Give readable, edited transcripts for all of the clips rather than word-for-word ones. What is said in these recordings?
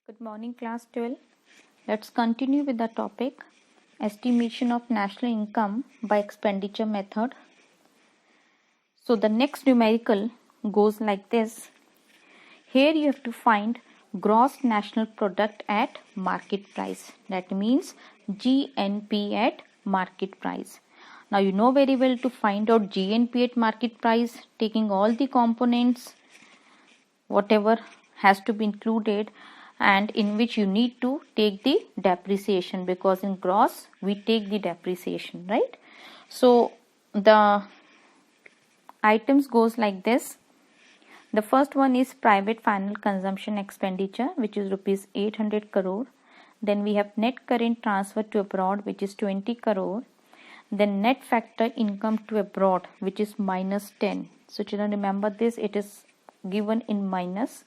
Good morning, class 12. Let's continue with the topic estimation of national income by expenditure method. So the next numerical goes like this. Here you have to find gross national product at market price. That means GNP at market price. Now you know very well to find out GNP at market price, taking all the components, whatever has to be included, and in which you need to take the depreciation, because in gross we take the depreciation, right? So the items goes like this. The first one is private final consumption expenditure, which is rupees 800 crore. Then we have net current transfer to abroad, which is 20 crore. Then net factor income to abroad, which is minus 10. So children, remember this, it is given in minus.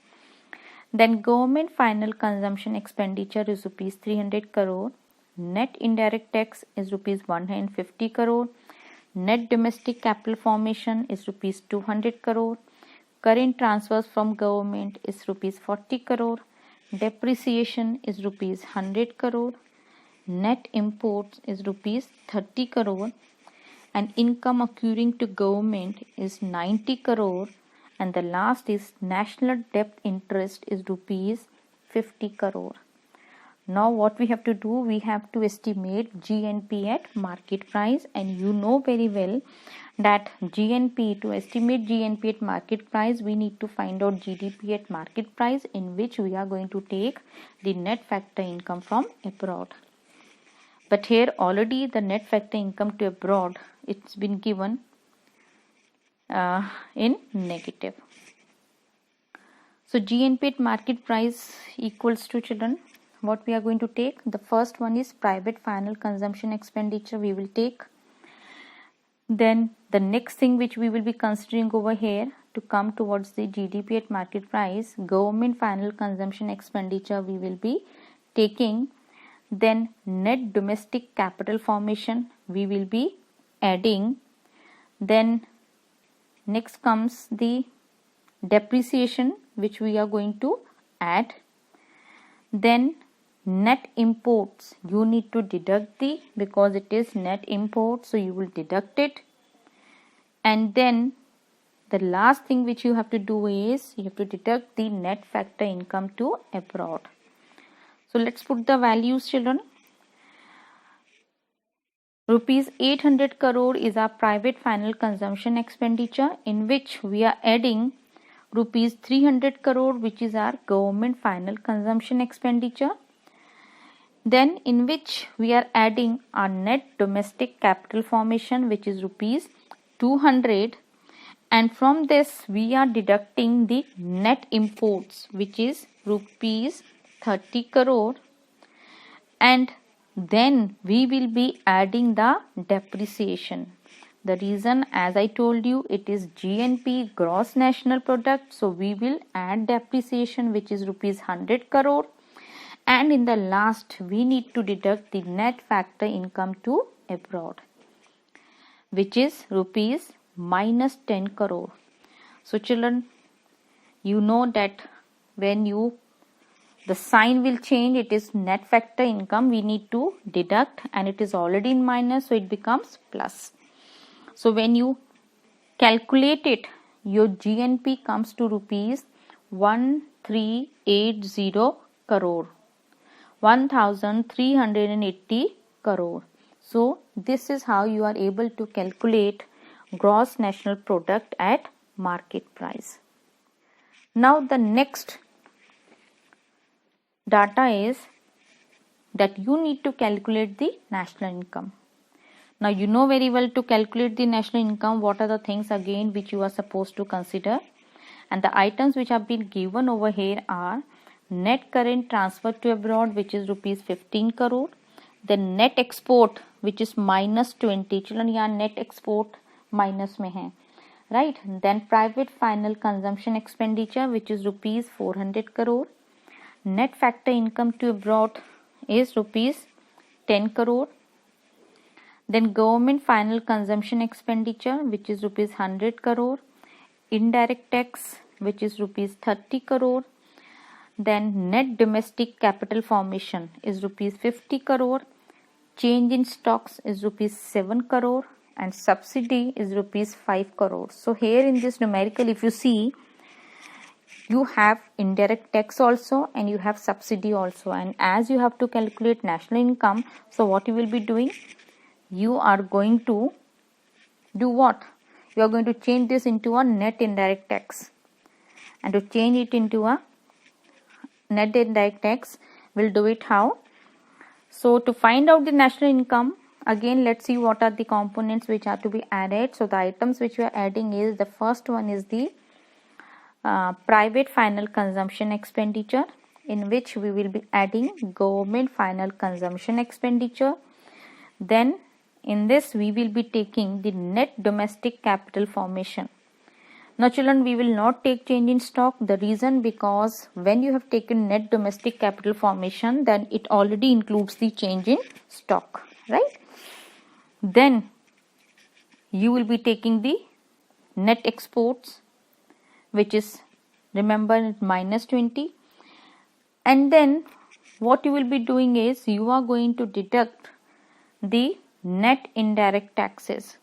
Then government final consumption expenditure is rupees 300 crore. Net indirect tax is rupees 150 crore. Net domestic capital formation is rupees 200 crore. Current transfers from government is rupees 40 crore. Depreciation is rupees 100 crore. Net imports is rupees 30 crore. And income accruing to government is 90 crore. And the last is national debt interest is rupees 50 crore. Now what we have to do, we have to estimate GNP at market price, and you know very well that GNP, to estimate GNP at market price, we need to find out GDP at market price, in which we are going to take the net factor income from abroad. But here already the net factor income to abroad, it's been given in negative. So GNP at market price equals to, children, what we are going to take. The first one is private final consumption expenditure we will take. Then the next thing which we will be considering over here to come towards the GDP at market price, government final consumption expenditure we will be taking. Then net domestic capital formation we will be adding. Then next comes the depreciation, which we are going to add. Then net imports, you need to deduct because it is net import, so you will deduct it. And then the last thing which you have to do is you have to deduct the net factor income to abroad. So let's put the values, children. Rupees 800 crore is our private final consumption expenditure, in which we are adding rupees 300 crore, which is our government final consumption expenditure. Then in which we are adding our net domestic capital formation, which is rupees 200, and from this we are deducting the net imports, which is rupees 30 crore, and then we will be adding the depreciation. The reason, as I told you, it is GNP, gross national product, so we will add depreciation, which is rupees 100 crore, and in the last we need to deduct the net factor income to abroad, which is rupees minus 10 crore. So children, you know that when the sign will change, it is net factor income we need to deduct, and it is already in minus, so it becomes plus. So when you calculate it, your GNP comes to rupees 1380 crore, 1380 crore. So this is how you are able to calculate gross national product at market price. Now the next data is that you need to calculate the national income. Now you know very well to calculate the national income, what are the things again which you are supposed to consider. And the items which have been given over here are net current transfer to abroad, which is rupees 15 crore. Then net export, which is minus 20. Children, यहाँ net export minus में है, right? Then private final consumption expenditure, which is rupees 400 crore. Net factor income to abroad is rupees 10 crore. Then government final consumption expenditure, which is rupees 100 crore. Indirect tax, which is rupees 30 crore. Then net domestic capital formation is rupees 50 crore. Change in stocks is rupees 7 crore and subsidy is rupees 5 crore. So here in this numerical, if you see, you have indirect tax also and you have subsidy also, and as you have to calculate national income, so what you will be doing, you are going to do what? You are going to change this into a net indirect tax, and to change it into a net indirect tax, we'll do it how? So to find out the national income, again let's see what are the components which are to be added. So the items which we are adding is, the first one is the private final consumption expenditure, in which we will be adding government final consumption expenditure. Then in this we will be taking the net domestic capital formation. Now children, we will not take change in stock. The reason, because when you have taken net domestic capital formation, then it already includes the change in stock, right? Then you will be taking the net exports, which is, remember, minus 20. And then what you will be doing is, you are going to deduct the net indirect taxes.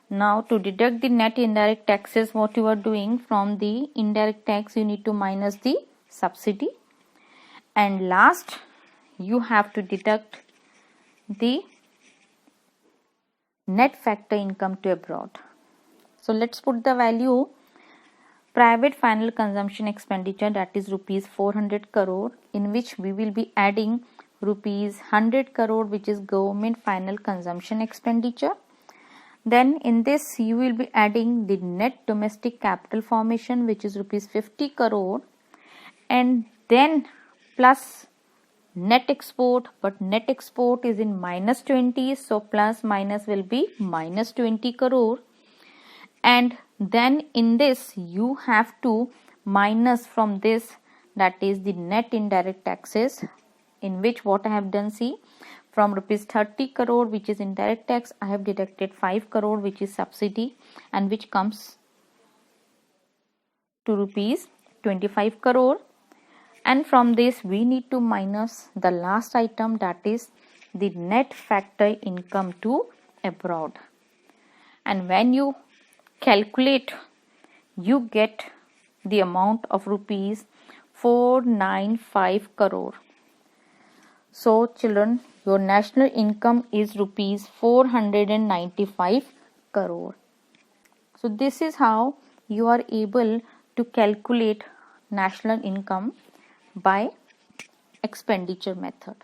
Now to deduct the net indirect taxes, what you are doing, from the indirect tax you need to minus the subsidy, and last you have to deduct the net factor income to abroad. So let's put the value. Private final consumption expenditure, that is rupees 400 crore, in which we will be adding rupees 100 crore, which is government final consumption expenditure. Then in this you will be adding the net domestic capital formation, which is rupees 50 crore, and then plus net export, but net export is in minus 20, so plus minus will be minus 20 crore. And then in this you have to minus from this, that is the net indirect taxes, in which what I have done, see, from rupees 30 crore which is indirect tax, I have deducted 5 crore which is subsidy, and which comes to rupees 25 crore. And from this we need to minus the last item, that is the net factor income to abroad. And when you calculate, you get the amount of rupees 495 crore. So children, your national income is rupees 495 crore. So this is how you are able to calculate national income by expenditure method.